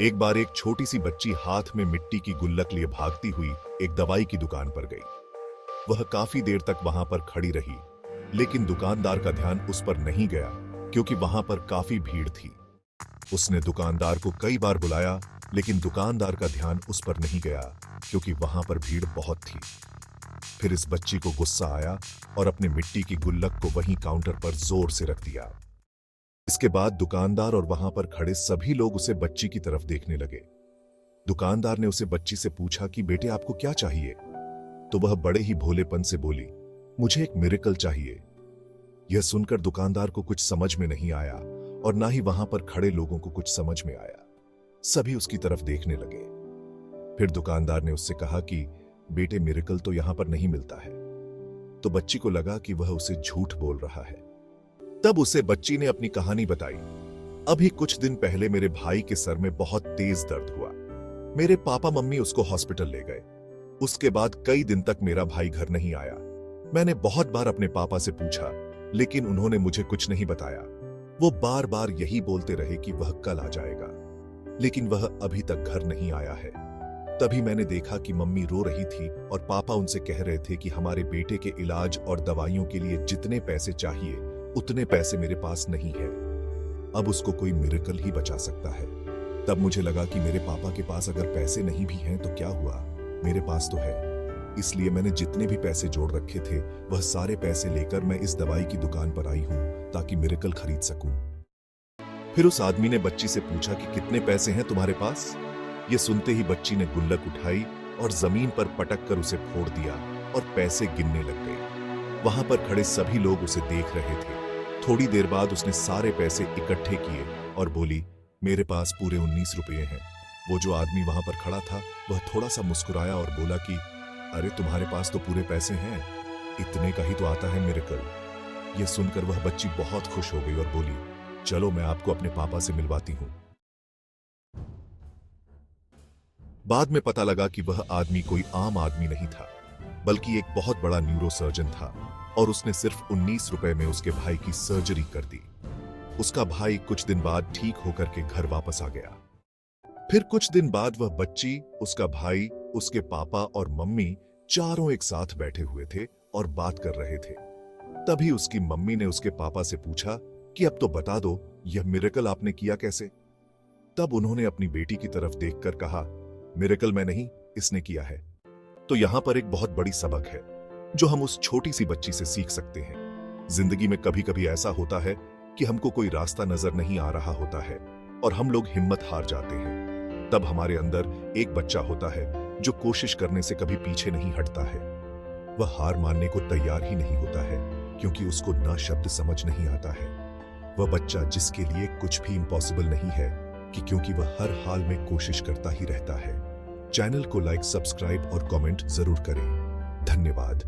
एक बार एक छोटी सी बच्ची हाथ में मिट्टी की गुल्लक लिए भागती हुई एक दवाई की दुकान पर गई। वह काफी देर तक वहां पर खड़ी रही, लेकिन दुकानदार का ध्यान उस पर नहीं गया क्योंकि वहां पर काफी भीड़ थी। उसने दुकानदार को कई बार बुलाया, लेकिन दुकानदार का ध्यान उस पर नहीं गया क्योंकि वहां पर भीड़ बहुत थी। फिर इस बच्ची को गुस्सा आया और अपने मिट्टी की गुल्लक को वहीं काउंटर पर जोर से रख दिया। इसके बाद दुकानदार और वहां पर खड़े सभी लोग उसे बच्ची की तरफ देखने लगे। दुकानदार ने उसे बच्ची से पूछा कि बेटे आपको क्या चाहिए? तो वह बड़े ही भोलेपन से बोली, मुझे एक मिरेकल चाहिए। यह सुनकर दुकानदार को कुछ समझ में नहीं आया और ना ही वहां पर खड़े लोगों को कुछ समझ में आया। सभी उसकी तरफ देखने लगे। फिर दुकानदार ने उससे कहा कि बेटे मिरेकल तो यहां पर नहीं मिलता है। तो बच्ची को लगा कि वह उसे झूठ बोल रहा है। तब उसे बच्ची ने अपनी कहानी बताई। अभी कुछ दिन पहले मेरे भाई के सर में बहुत तेज दर्द हुआ। मेरे पापा मम्मी उसको हॉस्पिटल ले गए। उसके बाद कई दिन तक मेरा भाई घर नहीं आया। मैंने बहुत बार अपने पापा से पूछा, लेकिन उन्होंने मुझे कुछ नहीं बताया। वो बार बार यही बोलते रहे कि वह कल आ जाएगा, लेकिन वह अभी तक घर नहीं आया है। तभी मैंने देखा कि मम्मी रो रही थी और पापा उनसे कह रहे थे कि हमारे बेटे के इलाज और दवाइयों के लिए जितने पैसे चाहिए उतने पैसे मेरे पास नहीं है। अब उसको कोई मिरेकल ही बचा सकता है। तब मुझे लगा कि मेरे पापा के पास अगर पैसे नहीं भी हैं तो क्या हुआ, मेरे पास तो है। इसलिए मैंने जितने भी पैसे जोड़ रखे थे वह सारे पैसे लेकर मैं इस दवाई की दुकान पर आई हूं ताकि मिरेकल खरीद सकूं। फिर उस आदमी ने बच्ची से पूछा कि कितने पैसे हैं तुम्हारे पास? यह सुनते ही बच्ची ने गुल्लक उठाई और जमीन पर पटक कर उसे फोड़ दिया और पैसे गिनने लग गई। वहां पर खड़े सभी लोग उसे देख रहे थे। थोड़ी देर बाद उसने सारे पैसे इकट्ठे किए और बोली, मेरे पास पूरे 19 रुपये हैं। वो जो आदमी वहां पर खड़ा था वह थोड़ा सा मुस्कुराया और बोला कि अरे तुम्हारे पास तो पूरे पैसे हैं, इतने का ही तो आता है मिरेकल। यह सुनकर वह बच्ची बहुत खुश हो गई और बोली, चलो मैं आपको अपने पापा से मिलवाती हूं। बाद में पता लगा कि वह आदमी कोई आम आदमी नहीं था, बल्कि एक बहुत बड़ा न्यूरोसर्जन था और उसने सिर्फ 19 रुपए में उसके भाई की सर्जरी कर दी। उसका भाई कुछ दिन बाद ठीक होकर के घर वापस आ गया। फिर कुछ दिन बाद वह बच्ची, उसका भाई, उसके पापा और मम्मी चारों एक साथ बैठे हुए थे और बात कर रहे थे। तभी उसकी मम्मी ने उसके पापा से पूछा कि अब तो बता दो, यह मिरेकल आपने किया कैसे? तब उन्होंने अपनी बेटी की तरफ देखकर कहा, मिरेकल मैं नहीं, इसने किया है। तो यहां पर एक बहुत बड़ी सबक है जो हम उस छोटी सी बच्ची से सीख सकते हैं। जिंदगी में कभी कभी ऐसा होता है कि हमको कोई रास्ता नजर नहीं आ रहा होता है और हम लोग हिम्मत हार जाते हैं। तब हमारे अंदर एक बच्चा होता है जो कोशिश करने से कभी पीछे नहीं हटता है। वह हार मानने को तैयार ही नहीं होता है क्योंकि उसको ना शब्द समझ नहीं आता है। वह बच्चा जिसके लिए कुछ भी इम्पॉसिबल नहीं है कि क्योंकि वह हर हाल में कोशिश करता ही रहता है। चैनल को लाइक, सब्सक्राइब और कमेंट जरूर करें। धन्यवाद।